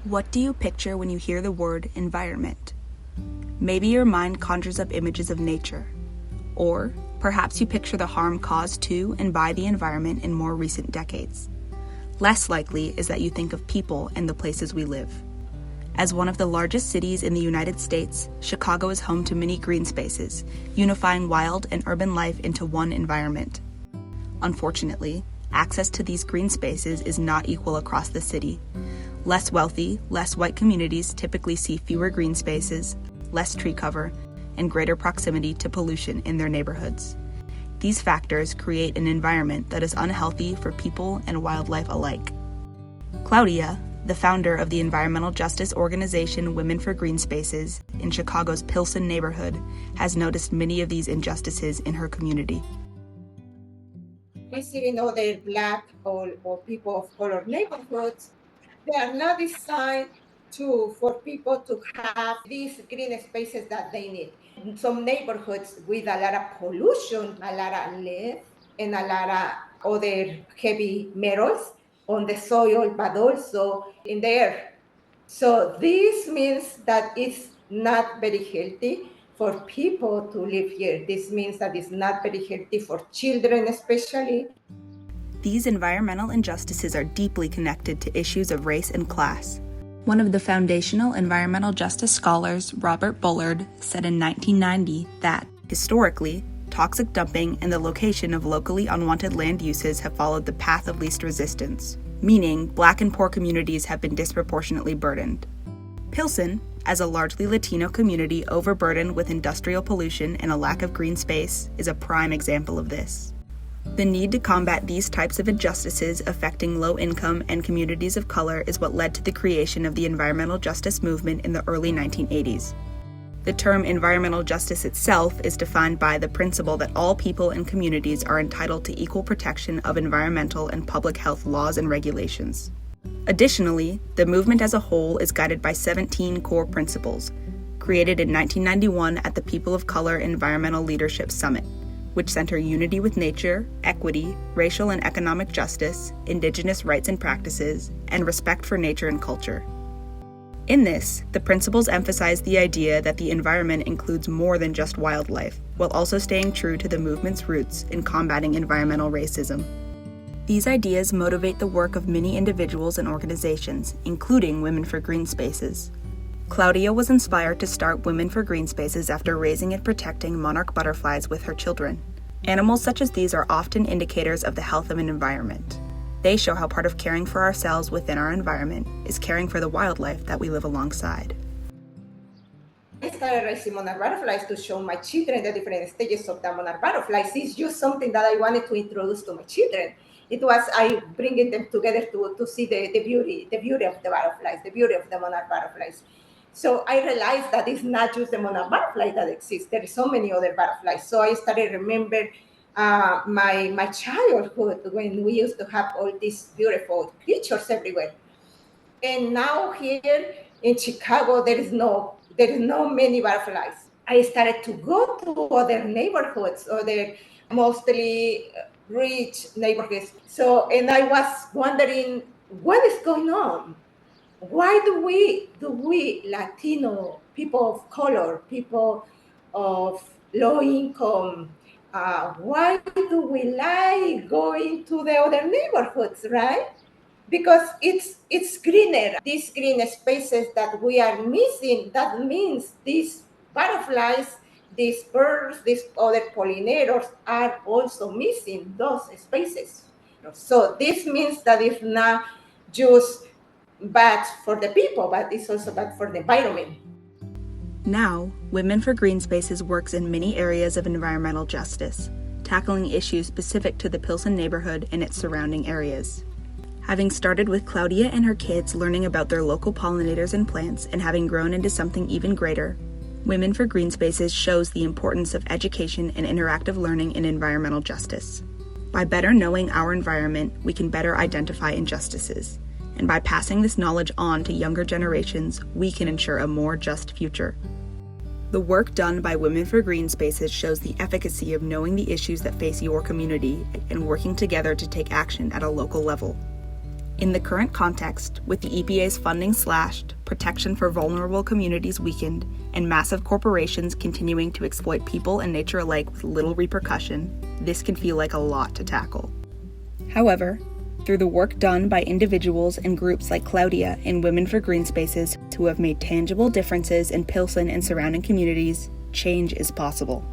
What do you picture when you hear the word environment? Maybe your mind conjures up images of nature, or perhaps you picture the harm caused to and by the environment in more recent decades. Less likely is that you think of people and the places we live. As one of the largest cities in the United States, Chicago is home to many green spaces, unifying wild and urban life into one environment. Unfortunately, access to these green spaces is not equal across the city. Less wealthy, less white communities typically see fewer green spaces, less tree cover, and greater proximity to pollution in their neighborhoods. These factors create an environment that is unhealthy for people and wildlife alike. Claudia, the founder of the environmental justice organization Women for Green Spaces in Chicago's Pilsen neighborhood, has noticed many of these injustices in her community. We see in other Black or people of color neighborhoods, they are not designed for people to have these green spaces that they need. In some neighborhoods with a lot of pollution, a lot of lead, and a lot of other heavy metals on the soil, but also in the air. So this means that it's not very healthy for people to live here. This means that it's not very healthy for children especially. These environmental injustices are deeply connected to issues of race and class. One of the foundational environmental justice scholars, Robert Bullard, said in 1990 that, historically, toxic dumping and the location of locally unwanted land uses have followed the path of least resistance, meaning Black and poor communities have been disproportionately burdened. Pilsen, as a largely Latino community overburdened with industrial pollution and a lack of green space, is a prime example of this. The need to combat these types of injustices affecting low-income and communities of color is what led to the creation of the environmental justice movement in the early 1980s. The term environmental justice itself is defined by the principle that all people and communities are entitled to equal protection of environmental and public health laws and regulations. Additionally, the movement as a whole is guided by 17 core principles, created in 1991 at the People of Color Environmental Leadership Summit, which center unity with nature, equity, racial and economic justice, indigenous rights and practices, and respect for nature and culture. In this, the principles emphasize the idea that the environment includes more than just wildlife, while also staying true to the movement's roots in combating environmental racism. These ideas motivate the work of many individuals and organizations, including Women for Green Spaces. Claudia was inspired to start Women for Green Spaces after raising and protecting monarch butterflies with her children. Animals such as these are often indicators of the health of an environment. They show how part of caring for ourselves within our environment is caring for the wildlife that we live alongside. I started raising monarch butterflies to show my children the different stages of the monarch butterflies. It's just something that I wanted to introduce to my children. It was I bringing them together to see the beauty of the butterflies, the beauty of the monarch butterflies. So I realized that it's not just the monarch butterfly that exists. There are so many other butterflies. So I started remember my childhood when we used to have all these beautiful creatures everywhere. And now here in Chicago, there is no many butterflies. I started to go to other neighborhoods, other mostly rich neighborhoods. So, and I was wondering what is going on. Why do we Latino people of color, people of low income, why do we like going to the other neighborhoods, right? Because it's greener. These green spaces that we are missing, that means these butterflies, these birds, these other pollinators are also missing those spaces. So this means that it's not just bad for the people, but it's also bad for the environment. Now, Women for Green Spaces works in many areas of environmental justice, tackling issues specific to the Pilsen neighborhood and its surrounding areas. Having started with Claudia and her kids learning about their local pollinators and plants and having grown into something even greater, Women for Green Spaces shows the importance of education and interactive learning in environmental justice. By better knowing our environment, we can better identify injustices. And by passing this knowledge on to younger generations, we can ensure a more just future. The work done by Women for Green Spaces shows the efficacy of knowing the issues that face your community and working together to take action at a local level. In the current context, with the EPA's funding slashed, protection for vulnerable communities weakened, and massive corporations continuing to exploit people and nature alike with little repercussion, this can feel like a lot to tackle. However, through the work done by individuals and groups like Claudia and Women for Green Spaces who have made tangible differences in Pilsen and surrounding communities, change is possible.